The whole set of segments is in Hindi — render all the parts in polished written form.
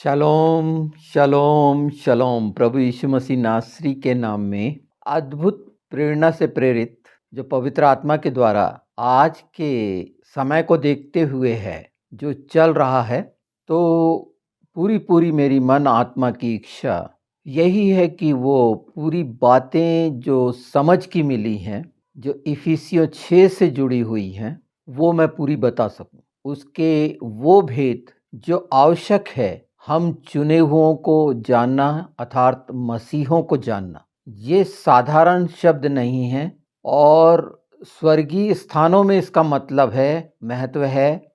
शलोम शलोम शलोम। प्रभु यीशु मसीह नासरी के नाम में अद्भुत प्रेरणा से प्रेरित जो पवित्र आत्मा के द्वारा आज के समय को देखते हुए है जो चल रहा है, तो पूरी पूरी मेरी मन आत्मा की इच्छा यही है कि वो पूरी बातें जो समझ की मिली हैं, जो इफिसियों 6 से जुड़ी हुई हैं, वो मैं पूरी बता सकूं। उसके वो भेद जो आवश्यक है हम चुने हुओं को जानना, अर्थात मसीहों को जानना, ये साधारण शब्द नहीं है। और स्वर्गीय स्थानों में इसका मतलब है, महत्व है,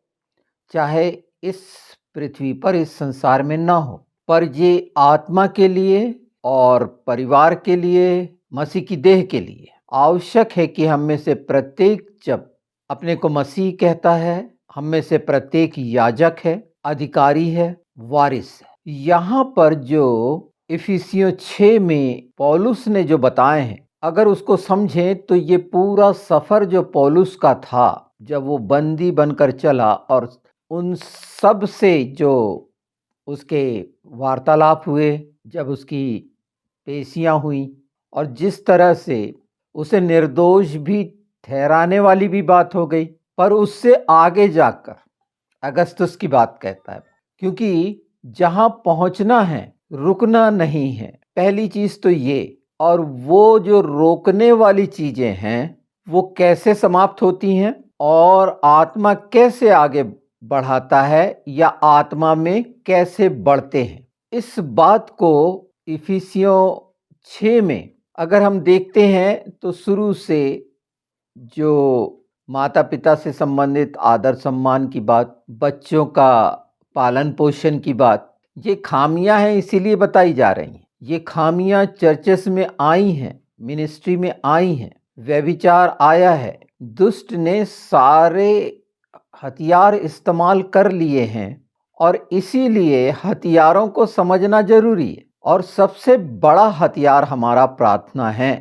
चाहे इस पृथ्वी पर, इस संसार में ना हो, पर ये आत्मा के लिए और परिवार के लिए, मसीह की देह के लिए आवश्यक है कि हम में से प्रत्येक जब अपने को मसीह कहता है, हम में से प्रत्येक याजक है, अधिकारी है, वारिस है। यहाँ पर जो इफिसियों 6 में पौलुस ने जो बताए हैं, अगर उसको समझें तो ये पूरा सफर जो पौलुस का था, जब वो बंदी बनकर चला और उन सब से जो उसके वार्तालाप हुए, जब उसकी पेशियां हुई, और जिस तरह से उसे निर्दोष भी ठहराने वाली भी बात हो गई, पर उससे आगे जाकर अगस्तुस की बात कहता है, क्योंकि जहां पहुंचना है रुकना नहीं है, पहली चीज तो ये। और वो जो रोकने वाली चीजें हैं वो कैसे समाप्त होती हैं और आत्मा कैसे आगे बढ़ाता है या आत्मा में कैसे बढ़ते हैं, इस बात को इफिसियों 6 में अगर हम देखते हैं तो शुरू से जो माता पिता से संबंधित आदर सम्मान की बात, बच्चों का पालन पोषण की बात, ये खामियां हैं इसीलिए बताई जा रही हैं। ये खामियां चर्चेस में आई हैं, मिनिस्ट्री में आई हैं, व्यभिचार आया है, दुष्ट ने सारे हथियार इस्तेमाल कर लिए हैं, और इसीलिए हथियारों को समझना जरूरी है। और सबसे बड़ा हथियार हमारा प्रार्थना है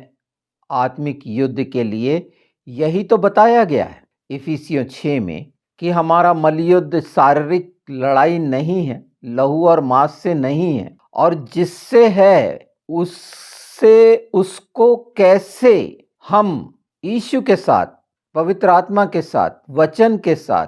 आत्मिक युद्ध के लिए। यही तो बताया गया है इफिसियों 6 में कि हमारा मलयुद्ध शारीरिक लड़ाई नहीं है, लहू और मांस से नहीं है, और जिससे है उससे, उसको कैसे हम यीशु के साथ, पवित्र आत्मा के साथ, वचन के साथ,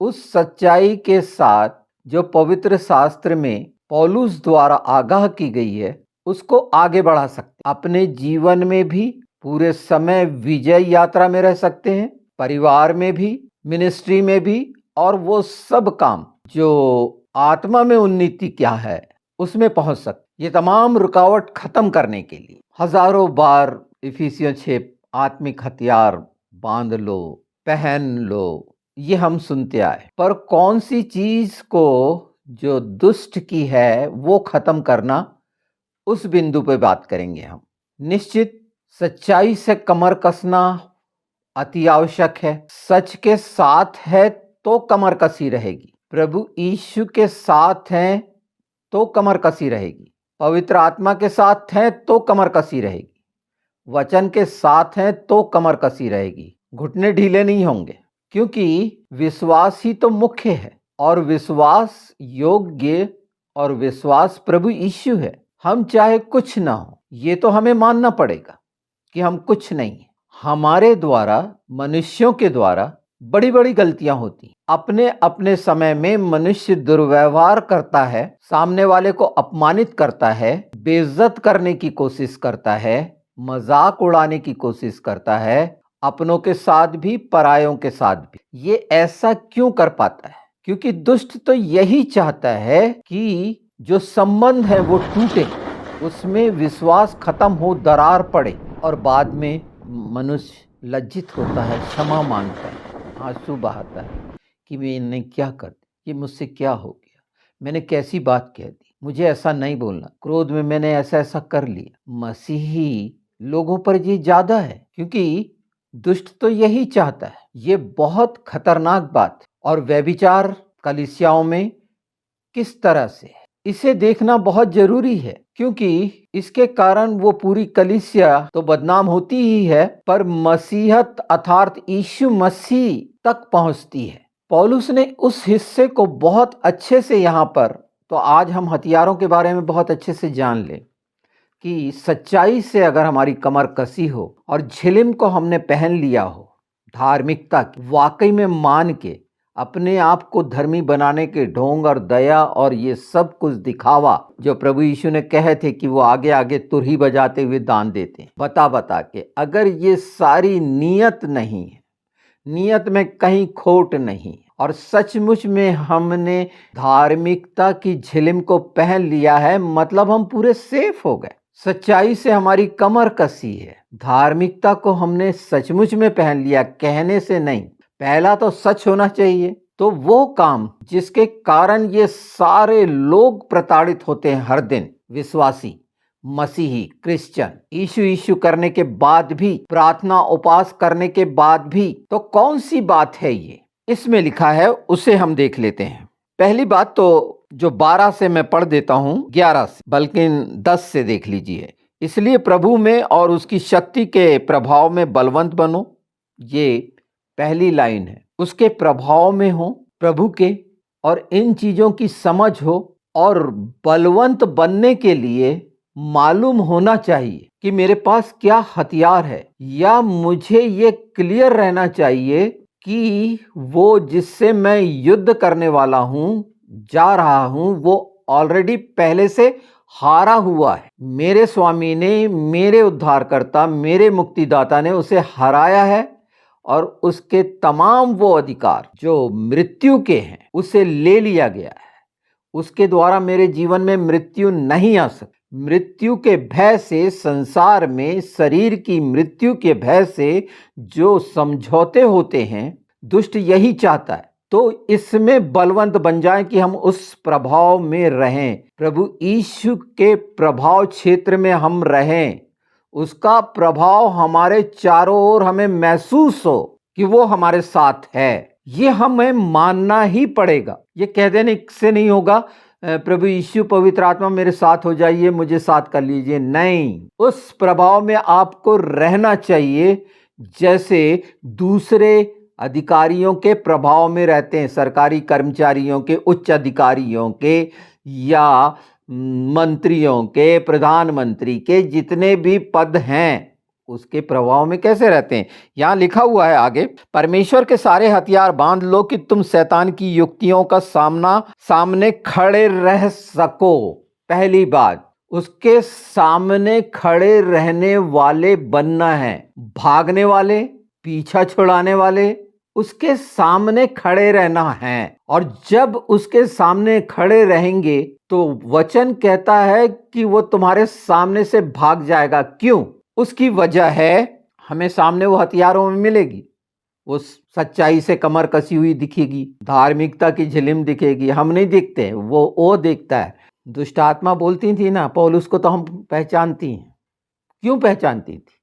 उस सच्चाई के साथ जो पवित्र शास्त्र में पौलुस द्वारा आगाह की गई है, उसको आगे बढ़ा सकते, अपने जीवन में भी पूरे समय विजय यात्रा में रह सकते हैं, परिवार में भी, मिनिस्ट्री में भी, और वो सब काम जो आत्मा में उन्नति क्या है उसमें पहुंच सकते। ये तमाम रुकावट खत्म करने के लिए हजारों बार इफिसियों 6 आत्मिक हथियार बांध लो, पहन लो, ये हम सुनते आए। पर कौन सी चीज को जो दुष्ट की है वो खत्म करना, उस बिंदु पे बात करेंगे हम। निश्चित सच्चाई से कमर कसना अति आवश्यक है। सच के साथ है तो कमर कसी रहेगी, प्रभु यीशु के साथ हैं तो कमर कसी रहेगी, पवित्र आत्मा के साथ हैं तो कमर कसी रहेगी, वचन के साथ हैं तो कमर कसी रहेगी, घुटने ढीले नहीं होंगे, क्योंकि विश्वास ही तो मुख्य है, और विश्वास योग्य और विश्वास प्रभु यीशु है। हम चाहे कुछ ना हो, ये तो हमें मानना पड़ेगा कि हम कुछ नहीं है। हमारे द्वारा, मनुष्यों के द्वारा बड़ी बड़ी गलतियां होती। अपने अपने समय में मनुष्य दुर्व्यवहार करता है, सामने वाले को अपमानित करता है, बेइज्जत करने की कोशिश करता है, मजाक उड़ाने की कोशिश करता है, अपनों के साथ भी परायों के साथ भी। ये ऐसा क्यों कर पाता है? क्योंकि दुष्ट तो यही चाहता है कि जो संबंध है वो टूटे, उसमें विश्वास खत्म हो, दरार पड़े, और बाद में मनुष्य लज्जित होता है, क्षमा मांगता है, आंसू बहाता है कि मैंने क्या कर दिया, ये मुझसे क्या हो गया, मैंने कैसी बात कह दी, मुझे ऐसा नहीं बोलना, क्रोध में मैंने ऐसा ऐसा कर लिया। मसीही लोगों पर ये ज्यादा है, क्योंकि दुष्ट तो यही चाहता है। ये बहुत खतरनाक बात है। और व्यभिचार कलीसियाओं में किस तरह से है, इसे देखना बहुत जरूरी है, क्योंकि इसके कारण वो पूरी कलीसिया तो बदनाम होती ही है, पर मसीहत अर्थात यीशु मसीह तक पहुंचती है। पौलुस ने उस हिस्से को बहुत अच्छे से यहाँ पर तो आज हम हथियारों के बारे में बहुत अच्छे से जान लें कि सच्चाई से अगर हमारी कमर कसी हो और झिलिम को हमने पहन लिया हो, धार्मिकता की वाकई में मान के अपने आप को धर्मी बनाने के ढोंग और दया और ये सब कुछ दिखावा जो प्रभु यीशु ने कहे थे कि वो आगे आगे तुरही बजाते हुए दान देते हैं, बता बता के, अगर ये सारी नीयत नहीं है, नियत में कहीं खोट नहीं और सचमुच में हमने धार्मिकता की झिलिम को पहन लिया है, मतलब हम पूरे सेफ हो गए। सच्चाई से हमारी कमर कसी है, धार्मिकता को हमने सचमुच में पहन लिया, कहने से नहीं। पहला तो सच होना चाहिए। तो वो काम जिसके कारण ये सारे लोग प्रताड़ित होते हैं हर दिन, विश्वासी मसीही क्रिश्चियन यीशु यीशु करने के बाद भी, प्रार्थना उपास करने के बाद भी, तो कौन सी बात है ये इसमें लिखा है, उसे हम देख लेते हैं। पहली बात तो जो 12 से मैं पढ़ देता हूं, 11 से, बल्कि 10 से देख लीजिए। इसलिए प्रभु में और उसकी शक्ति के प्रभाव में बलवंत बनो, ये पहली लाइन है। उसके प्रभाव में हो, प्रभु के, और इन चीजों की समझ हो, और बलवंत बनने के लिए मालूम होना चाहिए कि मेरे पास क्या हथियार है, या मुझे ये क्लियर रहना चाहिए कि वो जिससे मैं युद्ध करने वाला हूं, जा रहा हूं, वो ऑलरेडी पहले से हारा हुआ है। मेरे स्वामी ने, मेरे उद्धारकर्ता, मेरे मुक्तिदाता ने उसे हराया है, और उसके तमाम वो अधिकार जो मृत्यु के हैं उसे ले लिया गया है। उसके द्वारा मेरे जीवन में मृत्यु नहीं आ सकती। मृत्यु के भय से, संसार में शरीर की मृत्यु के भय से जो समझौते होते हैं, दुष्ट यही चाहता है। तो इसमें बलवंत बन जाएं कि हम उस प्रभाव में रहें, प्रभु यीशु के प्रभाव क्षेत्र में हम रहें, उसका प्रभाव हमारे चारों ओर हमें महसूस हो कि वो हमारे साथ है। ये हमें मानना ही पड़ेगा। ये कह देने से नहीं होगा प्रभु यीशु पवित्र आत्मा मेरे साथ हो जाइए, मुझे साथ कर लीजिए। नहीं, उस प्रभाव में आपको रहना चाहिए जैसे दूसरे अधिकारियों के प्रभाव में रहते हैं, सरकारी कर्मचारियों के, उच्च अधिकारियों के, या मंत्रियों के, प्रधानमंत्री के, जितने भी पद हैं उसके प्रभाव में कैसे रहते हैं। यहां लिखा हुआ है आगे, परमेश्वर के सारे हथियार बांध लो कि तुम शैतान की युक्तियों का सामने खड़े रह सको। पहली बात, उसके सामने खड़े रहने वाले बनना है। भागने वाले, पीछा छुड़ाने वाले, उसके सामने खड़े रहना है। और जब उसके सामने खड़े रहेंगे तो वचन कहता है कि वो तुम्हारे सामने से भाग जाएगा। क्यों? उसकी वजह है, हमें सामने वो हथियारों में मिलेगी। वो सच्चाई से कमर कसी हुई दिखेगी, धार्मिकता की झिलिम दिखेगी। हम नहीं दिखते, वो देखता है। दुष्ट आत्मा बोलती थी ना, पौलुस को तो हम पहचानती हैं। क्यों पहचानती थी?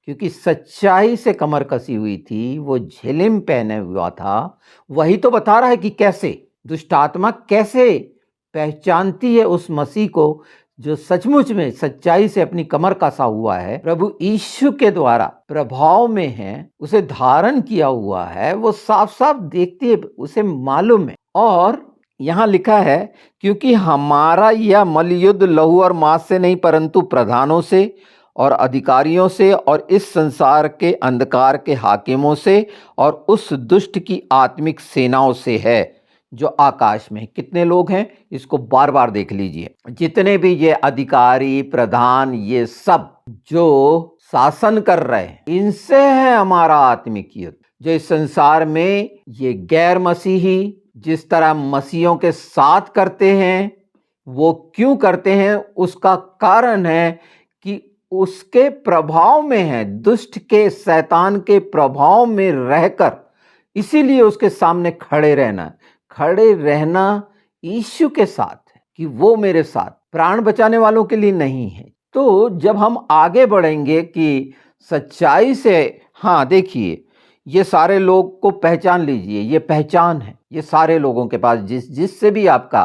क्योंकि सच्चाई से कमर कसी हुई थी, वो झिलिम पहने हुआ था। वही तो बता रहा है कि कैसे दुष्ट आत्मा कैसे पहचानती है उस मसीह को जो सचमुच में सच्चाई से अपनी कमर कसा हुआ है, प्रभु यीशु के द्वारा प्रभाव में है, उसे धारण किया हुआ है। वो साफ साफ देखती है, उसे मालूम है। और यहां लिखा है, क्योंकि हमारा यह मल्लयुद्ध लहू और मांस से नहीं, परंतु प्रधानों से और अधिकारियों से और इस संसार के अंधकार के हाकिमों से और उस दुष्ट की आत्मिक सेनाओं से है जो आकाश में। कितने लोग हैं इसको बार बार देख लीजिए। जितने भी ये अधिकारी, प्रधान, ये सब जो शासन कर रहे हैं, इनसे है हमारा आत्मिक युद्ध। जो इस संसार में ये गैर मसीही जिस तरह मसीहों के साथ करते हैं, वो क्यों करते हैं? उसका कारण है कि उसके प्रभाव में है, दुष्ट के, शैतान के प्रभाव में रहकर, इसीलिए उसके सामने खड़े रहना। खड़े रहना यीशु के साथ है कि वो मेरे साथ, प्राण बचाने वालों के लिए नहीं है। तो जब हम आगे बढ़ेंगे कि सच्चाई से, हाँ देखिए, ये सारे लोग को पहचान लीजिए, ये पहचान है ये सारे लोगों के पास, जिससे भी आपका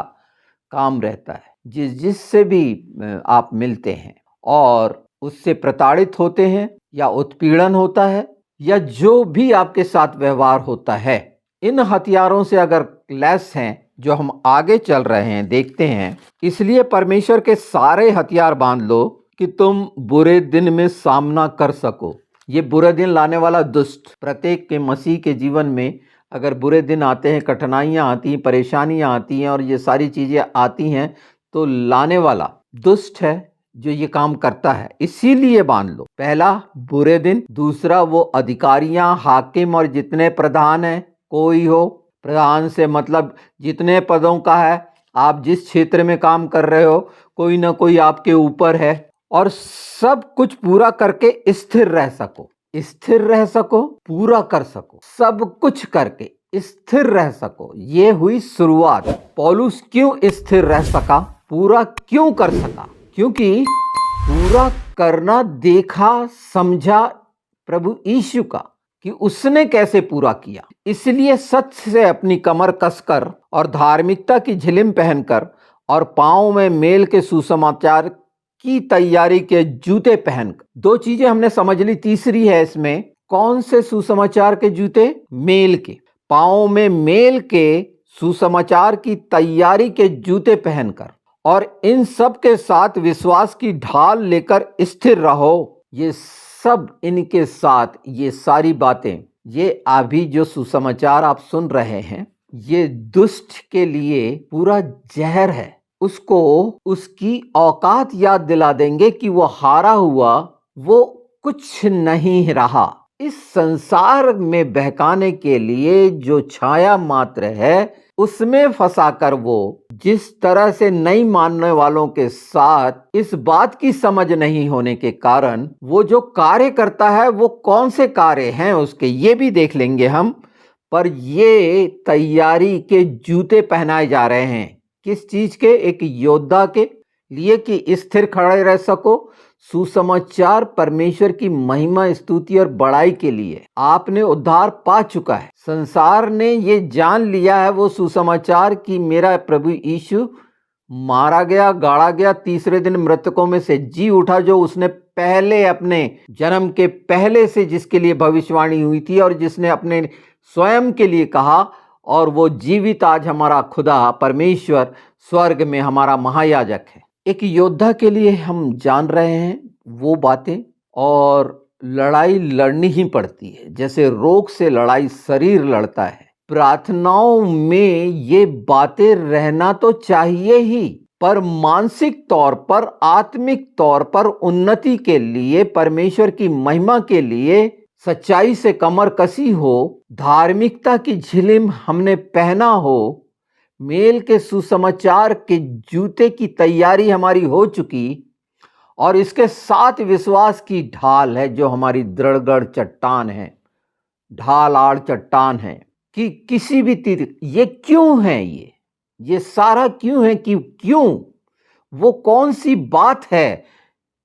काम रहता है, जिससे भी आप मिलते हैं और उससे प्रताड़ित होते हैं, या उत्पीड़न होता है, या जो भी आपके साथ व्यवहार होता है, इन हथियारों से अगर लैस हैं, जो हम आगे चल रहे हैं देखते हैं। इसलिए परमेश्वर के सारे हथियार बांध लो कि तुम बुरे दिन में सामना कर सको। ये बुरे दिन लाने वाला दुष्ट प्रत्येक के मसीह के जीवन में अगर बुरे दिन आते हैं, कठिनाइयां आती हैं, परेशानियां आती हैं और ये सारी चीजें आती हैं, तो लाने वाला दुष्ट है जो ये काम करता है। इसीलिए बांध लो। पहला बुरे दिन, दूसरा वो अधिकारियां, हाकिम और जितने प्रधान हैं, कोई हो, प्रधान से मतलब जितने पदों का है, आप जिस क्षेत्र में काम कर रहे हो, कोई ना कोई आपके ऊपर है, और सब कुछ पूरा करके स्थिर रह सको। स्थिर रह सको, पूरा कर सको, सब कुछ करके स्थिर रह सको। ये हुई शुरुआत। पौलुस क्यों स्थिर रह सका, पूरा क्यों कर सका? क्योंकि पूरा करना देखा, समझा प्रभु यीशु का कि उसने कैसे पूरा किया। इसलिए सत्य से अपनी कमर कसकर और धार्मिकता की झिलिम पहनकर और पांव में मेल के सुसमाचार की तैयारी के जूते पहनकर, दो चीजें हमने समझ ली। तीसरी है इसमें, कौन से सुसमाचार के जूते? मेल के। पांव में मेल के सुसमाचार की तैयारी के जूते पहनकर और इन सब के साथ विश्वास की ढाल लेकर स्थिर रहो। ये सब इनके साथ, ये सारी बातें, ये अभी जो सुसमाचार आप सुन रहे हैं, ये दुष्ट के लिए पूरा जहर है। उसको उसकी औकात याद दिला देंगे कि वो हारा हुआ, वो कुछ नहीं रहा। इस संसार में बहकाने के लिए जो छाया मात्र है, उसमें फंसाकर वो जिस तरह से नहीं मानने वालों के साथ इस बात की समझ नहीं होने के कारण वो जो कार्य करता है, वो कौन से कार्य हैं उसके, ये भी देख लेंगे हम। पर ये तैयारी के जूते पहनाए जा रहे हैं। किस चीज के? एक योद्धा के लिए कि स्थिर खड़े रह सको। सुसमाचार परमेश्वर की महिमा, स्तुति और बड़ाई के लिए। आपने उद्धार पा चुका है, संसार ने ये जान लिया है वो सुसमाचार कि मेरा प्रभु यीशु मारा गया, गाड़ा गया, तीसरे दिन मृतकों में से जी उठा, जो उसने पहले अपने जन्म के पहले से जिसके लिए भविष्यवाणी हुई थी और जिसने अपने स्वयं के लिए कहा, और वो जीवित आज हमारा खुदा परमेश्वर स्वर्ग में हमारा महायाजक है। एक योद्धा के लिए हम जान रहे हैं वो बातें, और लड़ाई लड़नी ही पड़ती है। जैसे रोग से लड़ाई शरीर लड़ता है, प्रार्थनाओं में ये बातें रहना तो चाहिए ही, पर मानसिक तौर पर, आत्मिक तौर पर उन्नति के लिए, परमेश्वर की महिमा के लिए, सच्चाई से कमर कसी हो, धार्मिकता की झिलिम हमने पहना हो, मेल के सुसमाचार के जूते की तैयारी हमारी हो चुकी, और इसके साथ विश्वास की ढाल है जो हमारी दृढ़गढ़ चट्टान है, ढाल आड़ चट्टान है कि किसी भी तीर। ये क्यों है? ये सारा क्यों है? कि क्यों? वो कौन सी बात है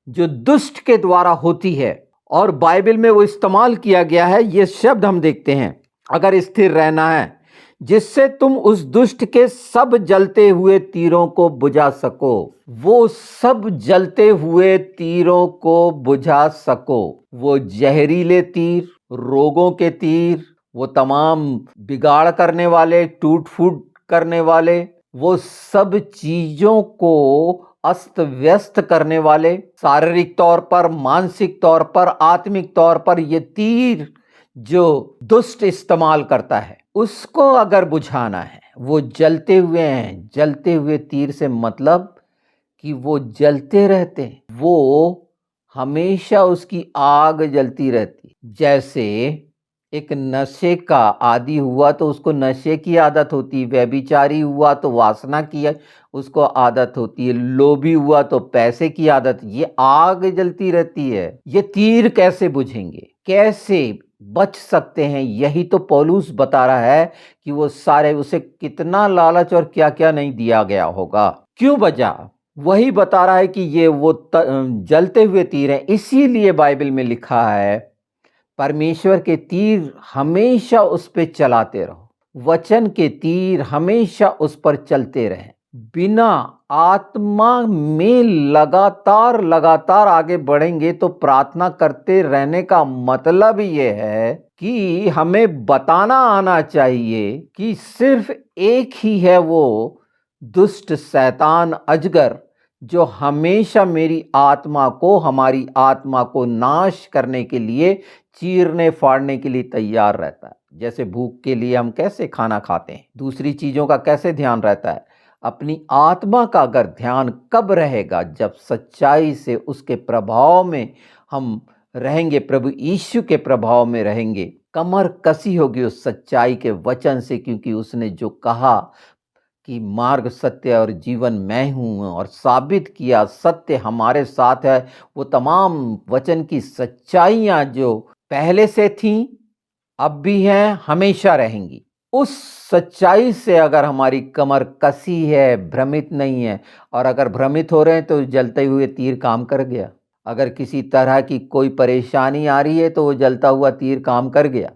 जो दुष्ट के द्वारा होती है और बाइबल में वो इस्तेमाल किया गया है। ये शब्द हम देखते हैं, अगर स्थिर रहना है, जिससे तुम उस दुष्ट के सब जलते हुए तीरों को बुझा सको। वो सब जलते हुए तीरों को बुझा सको। वो जहरीले तीर, रोगों के तीर, वो तमाम बिगाड़ करने वाले, टूट फूट करने वाले, वो सब चीजों को अस्त व्यस्त करने वाले, शारीरिक तौर पर, मानसिक तौर पर, आत्मिक तौर पर, ये तीर जो दुष्ट इस्तेमाल करता है, उसको अगर बुझाना है, वो जलते हुए हैं। जलते हुए तीर से मतलब कि वो जलते रहते हैं, वो हमेशा उसकी आग जलती रहती। जैसे एक नशे का आदी हुआ तो उसको नशे की आदत होती है, व्यभिचारी हुआ तो वासना की उसको आदत होती है, लोभी हुआ तो पैसे की आदत। ये आग जलती रहती है। ये तीर कैसे बुझेंगे, कैसे बच सकते हैं? यही तो पौलुस बता रहा है कि वो सारे, उसे कितना लालच और क्या क्या नहीं दिया गया होगा, क्यों बचा? वही बता रहा है कि ये वो जलते हुए तीर हैं। इसीलिए बाइबल में लिखा है, परमेश्वर के तीर हमेशा उस पर चलाते रहो, वचन के तीर हमेशा उस पर चलते रहें, बिना आत्मा में लगातार आगे बढ़ेंगे तो प्रार्थना करते रहने का मतलब ये है कि हमें बताना आना चाहिए कि सिर्फ एक ही है वो दुष्ट शैतान अजगर जो हमेशा मेरी आत्मा को, हमारी आत्मा को नाश करने के लिए, चीरने फाड़ने के लिए तैयार रहता है। जैसे भूख के लिए हम कैसे खाना खाते हैं, दूसरी चीजों का कैसे ध्यान रहता है, अपनी आत्मा का अगर ध्यान कब रहेगा, जब सच्चाई से उसके प्रभाव में हम रहेंगे, प्रभु यीशु के प्रभाव में रहेंगे। कमर कसी होगी उस सच्चाई के वचन से, क्योंकि उसने जो कहा कि मार्ग, सत्य और जीवन मैं हूं, और साबित किया सत्य हमारे साथ है। वो तमाम वचन की सच्चाइयां जो पहले से थीं, अब भी हैं, हमेशा रहेंगी। उस सच्चाई से अगर हमारी कमर कसी है, भ्रमित नहीं है, और अगर भ्रमित हो रहे हैं तो जलते हुए तीर काम कर गया। अगर किसी तरह की कोई परेशानी आ रही है तो वो जलता हुआ तीर काम कर गया।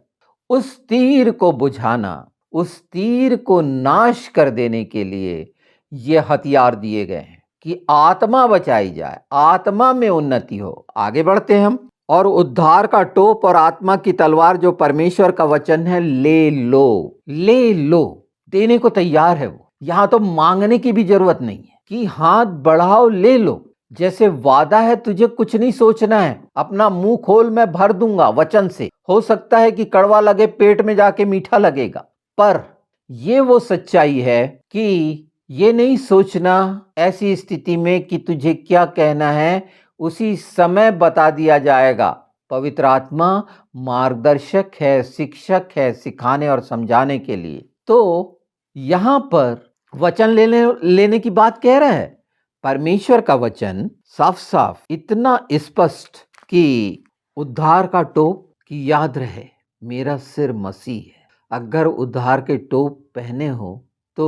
उस तीर को बुझाना, उस तीर को नाश कर देने के लिए ये हथियार दिए गए हैं कि आत्मा बचाई जाए, आत्मा में उन्नति हो। आगे बढ़ते हैं हम। और उद्धार का टोप और आत्मा की तलवार जो परमेश्वर का वचन है, ले लो, ले लो। देने को तैयार है वो। यहां तो मांगने की भी जरूरत नहीं है कि हाथ बढ़ाओ ले लो। जैसे वादा है, तुझे कुछ नहीं सोचना है, अपना मुंह खोल, मैं भर दूंगा वचन से। हो सकता है कि कड़वा लगे, पेट में जाके मीठा लगेगा, पर ये वो सच्चाई है कि ये नहीं सोचना ऐसी स्थिति में कि तुझे क्या कहना है, उसी समय बता दिया जाएगा। पवित्र आत्मा मार्गदर्शक है, शिक्षक है, सिखाने और समझाने के लिए। तो यहां पर वचन लेने की बात कह रहा है। परमेश्वर का वचन साफ साफ इतना स्पष्ट कि उद्धार का टोप की याद रहे, मेरा सिर मसीह है। अगर उद्धार के टोप पहने हो तो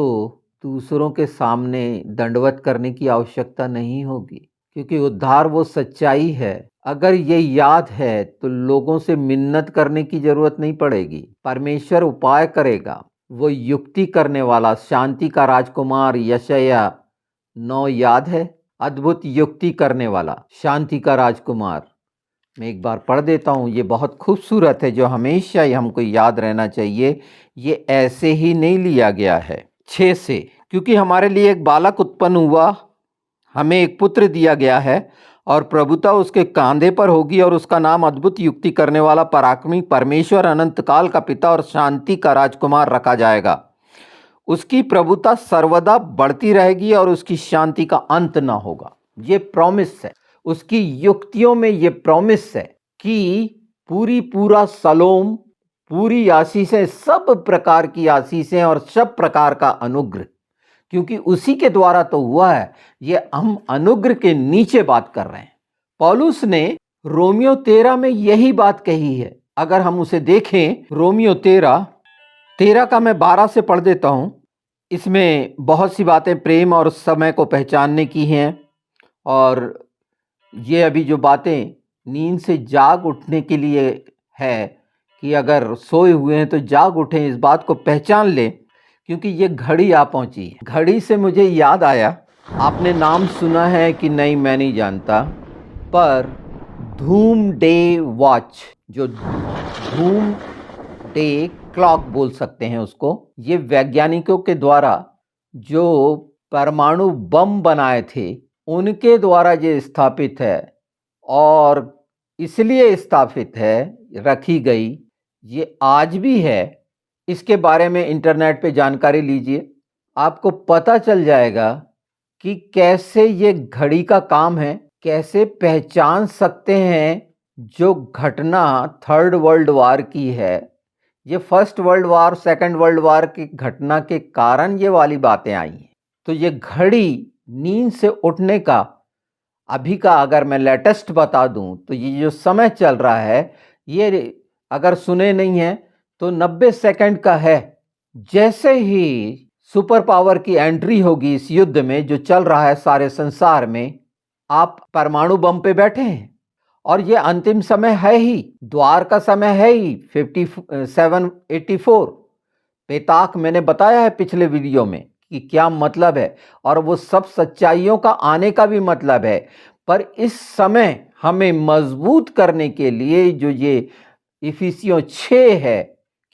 दूसरों के सामने दंडवत करने की आवश्यकता नहीं होगी, क्योंकि उद्धार वो सच्चाई है। अगर ये याद है तो लोगों से मिन्नत करने की जरूरत नहीं पड़ेगी, परमेश्वर उपाय करेगा। वो युक्ति करने वाला शांति का राजकुमार यशायाह 9 याद है, अद्भुत युक्ति करने वाला शांति का राजकुमार। मैं एक बार पढ़ देता हूँ, ये बहुत खूबसूरत है, जो हमेशा ही हमको याद रहना चाहिए। ये ऐसे ही नहीं लिया गया है। 6 से, क्योंकि हमारे लिए एक बालक उत्पन्न हुआ, हमें एक पुत्र दिया गया है, और प्रभुता उसके कांधे पर होगी, और उसका नाम अद्भुत युक्ति करने वाला, पराक्रमी, परमेश्वर, अनंत काल का पिता और शांति का राजकुमार रखा जाएगा। उसकी प्रभुता सर्वदा बढ़ती रहेगी और उसकी शांति का अंत ना होगा। ये प्रॉमिस है, उसकी युक्तियों में ये प्रॉमिस है कि पूरा सलोम, पूरी आशीषें, सब प्रकार की आशीषें और सब प्रकार का अनुग्रह, क्योंकि उसी के द्वारा तो हुआ है। ये हम अनुग्रह के नीचे बात कर रहे हैं। पौलुस ने रोमियो 13 में यही बात कही है। अगर हम उसे देखें, रोमियो 13 का मैं 12 से पढ़ देता हूं। इसमें बहुत सी बातें प्रेम और समय को पहचानने की हैं, और ये अभी जो बातें नींद से जाग उठने के लिए है कि अगर सोए हुए हैं तो जाग उठें, इस बात को पहचान लें, क्योंकि ये घड़ी आ पहुंची है। घड़ी से मुझे याद आया, आपने नाम सुना है कि नहीं मैं नहीं जानता, पर धूम डे वॉच, जो धूम डे क्लॉक बोल सकते हैं उसको, ये वैज्ञानिकों के द्वारा जो परमाणु बम बनाए थे उनके द्वारा ये स्थापित है, और इसलिए स्थापित है, रखी गई। ये आज भी है। इसके बारे में इंटरनेट पे जानकारी लीजिए, आपको पता चल जाएगा कि कैसे ये घड़ी का काम है, कैसे पहचान सकते हैं जो घटना थर्ड वर्ल्ड वार की है। ये first world war, second world war की घटना के कारण ये वाली बातें आई हैं। तो ये घड़ी नींद से उठने का अभी का अगर मैं लेटेस्ट बता दूं तो ये जो समय चल रहा है, ये अगर सुने नहीं है तो 90 सेकंड का है। जैसे ही सुपर पावर की एंट्री होगी इस युद्ध में जो चल रहा है सारे संसार में, आप परमाणु बम पे बैठे हैं, और ये अंतिम समय है ही, द्वार का समय है ही। 5784 पेताक मैंने बताया है पिछले वीडियो में कि क्या मतलब है और वो सब सच्चाइयों का आने का भी मतलब है। पर इस समय हमें मजबूत करने के लिए जो ये इफिसियों 6 है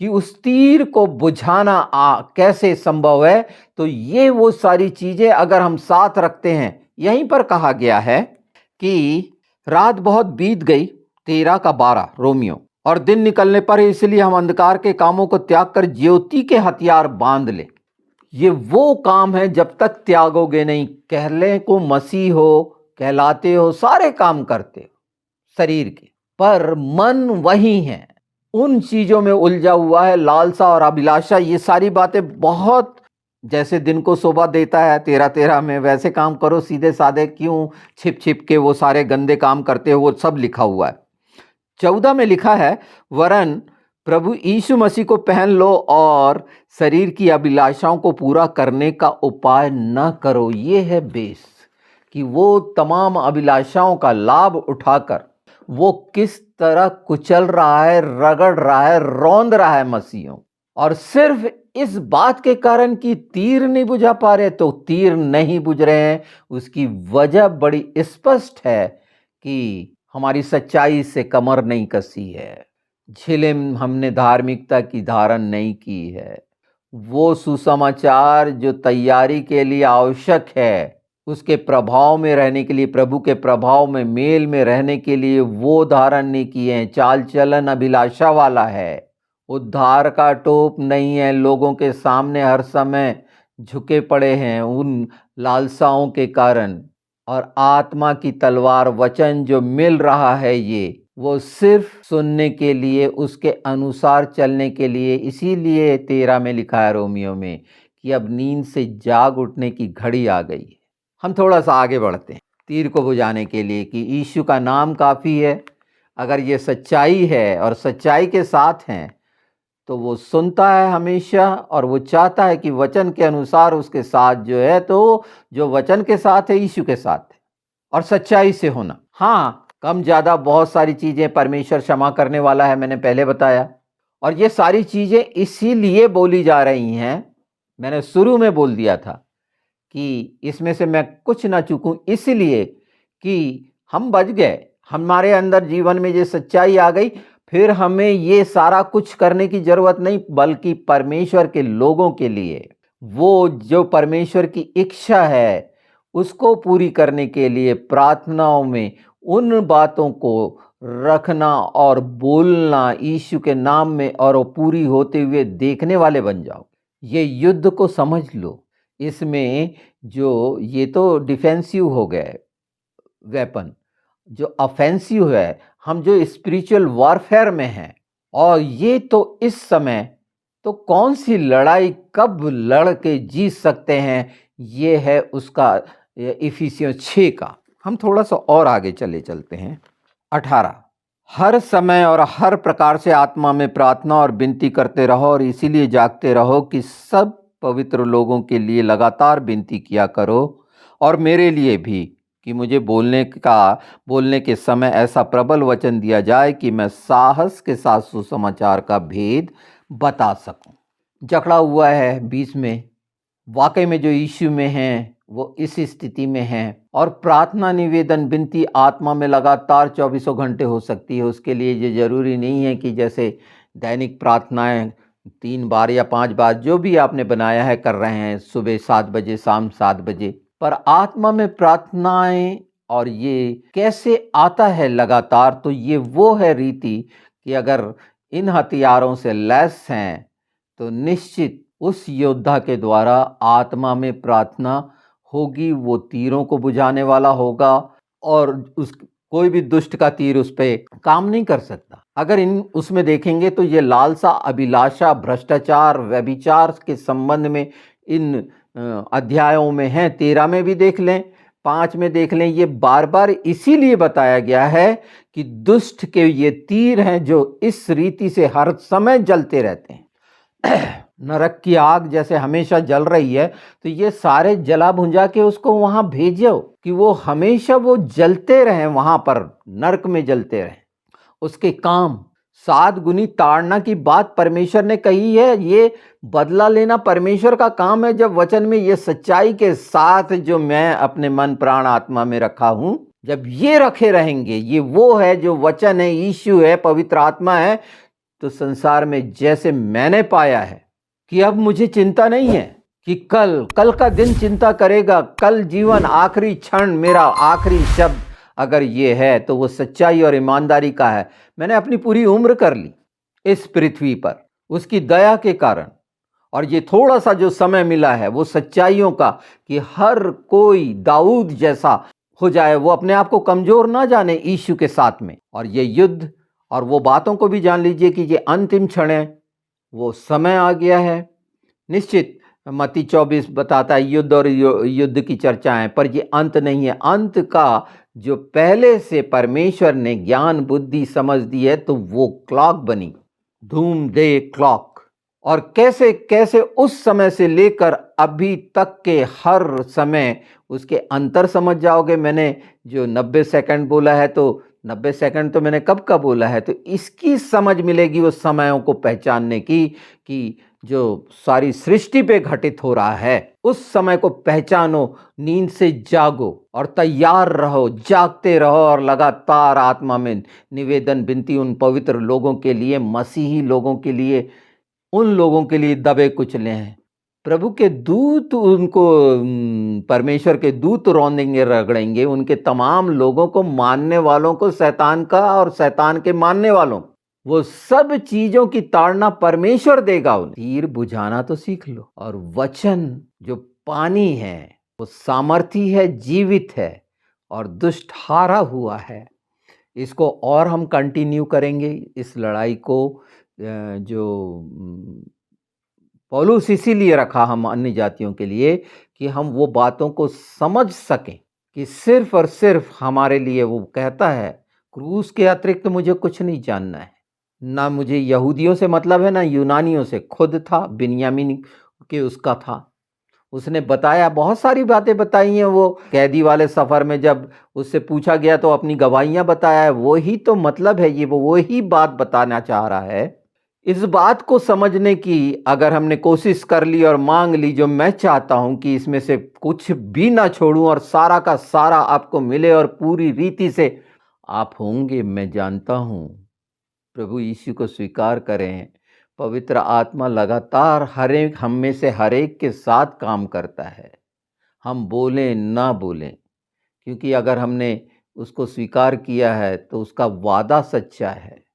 कि उस तीर को बुझाना कैसे संभव है, तो ये वो सारी चीजें अगर हम साथ रखते हैं। यहीं पर कहा गया है कि रात बहुत बीत गई, 13 का 12 रोमियो, और दिन निकलने पर इसलिए हम अंधकार के कामों को त्याग कर ज्योति के हथियार बांध ले। ये वो काम है जब तक त्यागोगे नहीं, कहले को मसीह हो, कहलाते हो, सारे काम करते हो शरीर के, पर मन वही है, उन चीजों में उलझा हुआ है, लालसा और अभिलाषा। ये सारी बातें बहुत, जैसे दिन को शोभा देता है 13:13 में, वैसे काम करो सीधे साधे, क्यों छिप छिप के वो सारे गंदे काम करते हो, वो सब लिखा हुआ है। 14 में लिखा है, वरन प्रभु यीशु मसीह को पहन लो और शरीर की अभिलाषाओं को पूरा करने का उपाय न करो। ये है बेस कि वो तमाम अभिलाषाओं का लाभ उठाकर वो किस तरह कुचल रहा है, रगड़ रहा है, रौंद रहा है मसीहों, और सिर्फ इस बात के कारण कि तीर नहीं बुझा पा रहे, तो तीर नहीं बुझ रहे हैं, उसकी वजह बड़ी स्पष्ट है कि हमारी सच्चाई से कमर नहीं कसी है, झिलिम हमने धार्मिकता की धारण नहीं की है। वो सुसमाचार जो तैयारी के लिए आवश्यक है, उसके प्रभाव में रहने के लिए, प्रभु के प्रभाव में, मेल में रहने के लिए वो धारण नहीं किए हैं। चाल चलन अभिलाषा वाला है, उद्धार का टोप नहीं है, लोगों के सामने हर समय झुके पड़े हैं उन लालसाओं के कारण। और आत्मा की तलवार वचन जो मिल रहा है, ये वो सिर्फ सुनने के लिए, उसके अनुसार चलने के लिए। इसीलिए 13 में लिखा है रोमियो में कि अब नींद से जाग उठने की घड़ी आ गई है। हम थोड़ा सा आगे बढ़ते हैं तीर को बुझाने के लिए कि यीशु का नाम काफ़ी है। अगर ये सच्चाई है और सच्चाई के साथ हैं, तो वो सुनता है हमेशा, और वो चाहता है कि वचन के अनुसार उसके साथ जो है, तो जो वचन के साथ है यीशु के साथ है, और सच्चाई से होना। हाँ, कम ज़्यादा बहुत सारी चीज़ें परमेश्वर क्षमा करने वाला है, मैंने पहले बताया। और ये सारी चीज़ें इसीलिए बोली जा रही हैं, मैंने शुरू में बोल दिया था कि इसमें से मैं कुछ ना चूकूं, इसलिए कि हम बच गए, हमारे अंदर जीवन में ये सच्चाई आ गई, फिर हमें ये सारा कुछ करने की जरूरत नहीं, बल्कि परमेश्वर के लोगों के लिए वो जो परमेश्वर की इच्छा है उसको पूरी करने के लिए प्रार्थनाओं में उन बातों को रखना और बोलना यीशु के नाम में, और वो पूरी होते हुए देखने वाले बन जाओ। ये युद्ध को समझ लो। इसमें जो ये तो डिफेंसिव हो गए वेपन, जो ऑफेंसिव है, हम जो स्पिरिचुअल वॉरफेयर में हैं, और ये तो इस समय तो कौन सी लड़ाई कब लड़ के जीत सकते हैं, ये है उसका इफिसियों 6 का। हम थोड़ा सा और आगे चलते हैं। 18, हर समय और हर प्रकार से आत्मा में प्रार्थना और विनती करते रहो, और इसीलिए जागते रहो कि सब पवित्र लोगों के लिए लगातार विनती किया करो, और मेरे लिए भी, कि मुझे बोलने के समय ऐसा प्रबल वचन दिया जाए कि मैं साहस के साथ सुसमाचार का भेद बता सकूं। जकड़ा हुआ है बीच में, वाकई में जो यीशु में हैं वो इस स्थिति में हैं, और प्रार्थना निवेदन विनती आत्मा में लगातार 24 घंटे हो सकती है। उसके लिए ये जरूरी नहीं है कि जैसे दैनिक प्रार्थनाएं 3 बार या 5 बार जो भी आपने बनाया है कर रहे हैं, सुबह 7 बजे, शाम 7 बजे, पर आत्मा में प्रार्थनाएं, और ये कैसे आता है लगातार, तो ये वो है रीति कि अगर इन हथियारों से लैस हैं, तो निश्चित उस योद्धा के द्वारा आत्मा में प्रार्थना होगी, वो तीरों को बुझाने वाला होगा, और उस कोई भी दुष्ट का तीर उस पे काम नहीं कर सकता। अगर इन उसमें देखेंगे तो ये लालसा, अभिलाषा, भ्रष्टाचार, व्यभिचार के संबंध में इन अध्यायों में है। 13 में भी देख लें, 5 में देख लें, ये बार बार इसीलिए बताया गया है कि दुष्ट के ये तीर हैं जो इस रीति से हर समय जलते रहते हैं। नरक की आग जैसे हमेशा जल रही है, तो ये सारे जला भुंजा के उसको वहां भेजो कि वो हमेशा वो जलते रहें, वहां पर नरक में जलते रहें। उसके काम 7 गुनी ताड़ना की बात परमेश्वर ने कही है। ये बदला लेना परमेश्वर का काम है। जब वचन में ये सच्चाई के साथ जो मैं अपने मन प्राण आत्मा में रखा हूं, जब ये रखे रहेंगे, ये वो है जो वचन है, यीशु है, पवित्र आत्मा है, तो संसार में जैसे मैंने पाया है कि अब मुझे चिंता नहीं है कि कल कल का दिन चिंता करेगा। कल जीवन आखिरी क्षण, मेरा आखिरी शब्द अगर ये है तो वो सच्चाई और ईमानदारी का है। मैंने अपनी पूरी उम्र कर ली इस पृथ्वी पर उसकी दया के कारण, और ये थोड़ा सा जो समय मिला है वो सच्चाइयों का, कि हर कोई दाऊद जैसा हो जाए, वो अपने आप को कमजोर ना जाने यीशु के साथ में। और ये युद्ध और वो बातों को भी जान लीजिए कि ये अंतिम क्षण है, वो समय आ गया है। निश्चित मत्ती 24 बताता है युद्ध और युद्ध की चर्चाएं, पर ये अंत नहीं है। अंत का जो पहले से परमेश्वर ने ज्ञान बुद्धि समझ दी है, तो वो क्लॉक बनी, धूम दे क्लॉक। और कैसे कैसे उस समय से लेकर अभी तक के हर समय उसके अंतर समझ जाओगे। मैंने जो 90 सेकंड बोला है, तो 90 सेकंड तो मैंने कब का बोला है, तो इसकी समझ मिलेगी उस समयों को पहचानने की, कि जो सारी सृष्टि पे घटित हो रहा है उस समय को पहचानो। नींद से जागो और तैयार रहो, जागते रहो, और लगातार आत्मा में निवेदन विनती उन पवित्र लोगों के लिए, मसीही लोगों के लिए, उन लोगों के लिए दबे कुचले हैं। प्रभु के दूत उनको परमेश्वर के दूत रौंदेंगे, रगड़ेंगे उनके तमाम लोगों को, मानने वालों को शैतान का और शैतान के मानने वालों, वो सब चीजों की ताड़ना परमेश्वर देगा उन्हें। तीर बुझाना तो सीख लो। और वचन जो पानी है वो सामर्थी है, जीवित है, और दुष्ट हारा हुआ है। इसको और हम कंटिन्यू करेंगे इस लड़ाई को, जो पौलुस इसीलिए रखा हम अन्य जातियों के लिए, कि हम वो बातों को समझ सकें कि सिर्फ और सिर्फ हमारे लिए वो कहता है, क्रूस के अतिरिक्त मुझे कुछ नहीं जानना है। ना मुझे यहूदियों से मतलब है, ना यूनानियों से। खुद था बिन्यामीन के उसका था, उसने बताया, बहुत सारी बातें बताई हैं। वो कैदी वाले सफर में जब उससे पूछा गया तो अपनी गवाहियां बताया है। वही तो मतलब है, ये वो ही बात बताना चाह रहा है। इस बात को समझने की अगर हमने कोशिश कर ली और मांग ली, जो मैं चाहता हूं कि इसमें से कुछ भी ना छोड़ूं और सारा का सारा आपको मिले और पूरी रीति से आप होंगे, मैं जानता हूं। प्रभु यीशु को स्वीकार करें। पवित्र आत्मा लगातार हर एक हम में से हर एक के साथ काम करता है, हम बोलें ना बोलें, क्योंकि अगर हमने उसको स्वीकार किया है तो उसका वादा सच्चा है।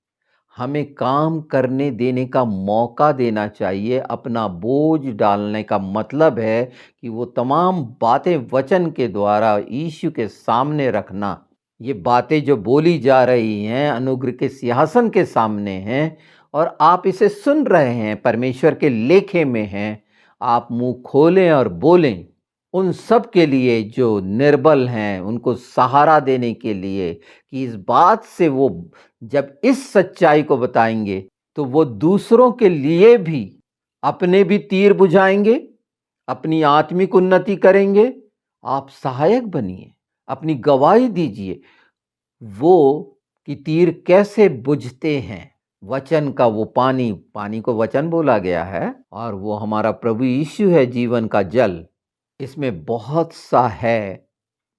हमें काम करने देने का मौका देना चाहिए। अपना बोझ डालने का मतलब है कि वो तमाम बातें वचन के द्वारा यीशु के सामने रखना। ये बातें जो बोली जा रही हैं अनुग्रह के सिंहासन के सामने हैं, और आप इसे सुन रहे हैं, परमेश्वर के लेखे में हैं। आप मुंह खोलें और बोलें उन सब के लिए जो निर्बल हैं, उनको सहारा देने के लिए, कि इस बात से वो जब इस सच्चाई को बताएंगे तो वो दूसरों के लिए भी अपने भी तीर बुझाएंगे, अपनी आत्मिक उन्नति करेंगे। आप सहायक बनिए, अपनी गवाही दीजिए। वो कि तीर कैसे बुझते हैं, वचन का वो पानी, पानी को वचन बोला गया है, और वो हमारा प्रभु यीशु है, जीवन का जल। इसमें बहुत सा है,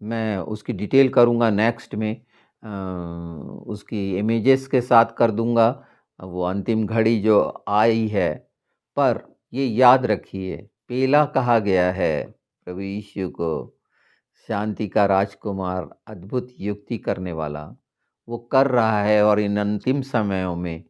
मैं उसकी डिटेल करूँगा नेक्स्ट में, उसकी इमेजेस के साथ कर दूंगा, वो अंतिम घड़ी जो आई है। पर ये याद रखिए, पेला कहा गया है प्रभु यीशु को, शांति का राजकुमार, अद्भुत युक्ति करने वाला, वो कर रहा है। और इन अंतिम समयों में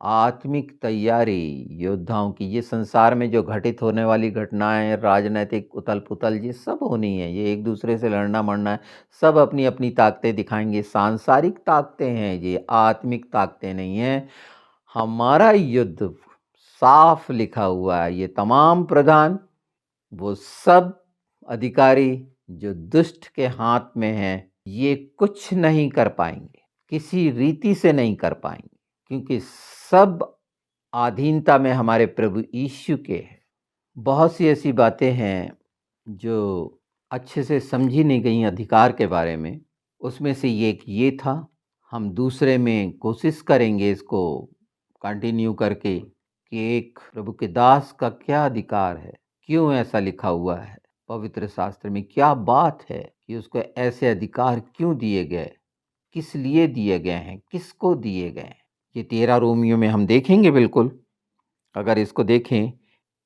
आत्मिक तैयारी योद्धाओं की, ये संसार में जो घटित होने वाली घटनाएं, राजनीतिक उथल पुथल, ये सब होनी है। ये एक दूसरे से लड़ना मरना है, सब अपनी अपनी ताकतें दिखाएंगे। सांसारिक ताकतें हैं, ये आत्मिक ताकतें नहीं हैं। हमारा युद्ध साफ लिखा हुआ है। ये तमाम प्रधान, वो सब अधिकारी जो दुष्ट के हाथ में हैं, ये कुछ नहीं कर पाएंगे, किसी रीति से नहीं कर पाएंगे, क्योंकि सब अधीनता में हमारे प्रभु यीशु के हैं। बहुत सी ऐसी बातें हैं जो अच्छे से समझी नहीं गई अधिकार के बारे में। उसमें से एक ये था, हम दूसरे में कोशिश करेंगे इसको कंटिन्यू करके कि एक प्रभु के दास का क्या अधिकार है, क्यों ऐसा लिखा हुआ है पवित्र शास्त्र में, क्या बात है कि उसको ऐसे अधिकार क्यों दिए गए, किस लिए दिए गए हैं, किसको दिए गए हैं। ये 13 रोमियो में हम देखेंगे बिल्कुल। अगर इसको देखें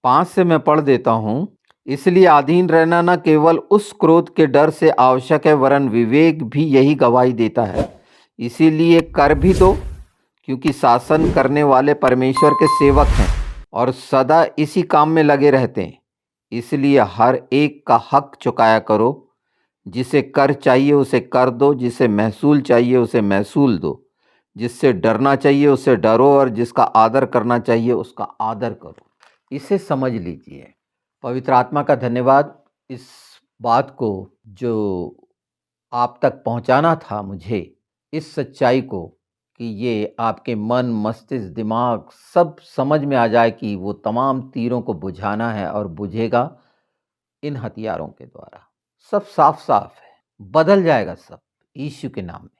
5 से मैं पढ़ देता हूं। इसलिए अधीन रहना न केवल उस क्रोध के डर से आवश्यक है, वरन विवेक भी यही गवाही देता है। इसीलिए कर भी दो, क्योंकि शासन करने वाले परमेश्वर के सेवक हैं और सदा इसी काम में लगे रहते हैं। इसलिए हर एक का हक चुकाया करो, जिसे कर चाहिए उसे कर दो, जिसे महसूल चाहिए उसे महसूल दो, जिससे डरना चाहिए उससे डरो और जिसका आदर करना चाहिए उसका आदर करो। इसे समझ लीजिए। पवित्र आत्मा का धन्यवाद इस बात को जो आप तक पहुंचाना था मुझे, इस सच्चाई को, कि ये आपके मन मस्तिष्क दिमाग सब समझ में आ जाए कि वो तमाम तीरों को बुझाना है और बुझेगा इन हथियारों के द्वारा। सब साफ साफ है, बदल जाएगा सब यीशु के नाम में।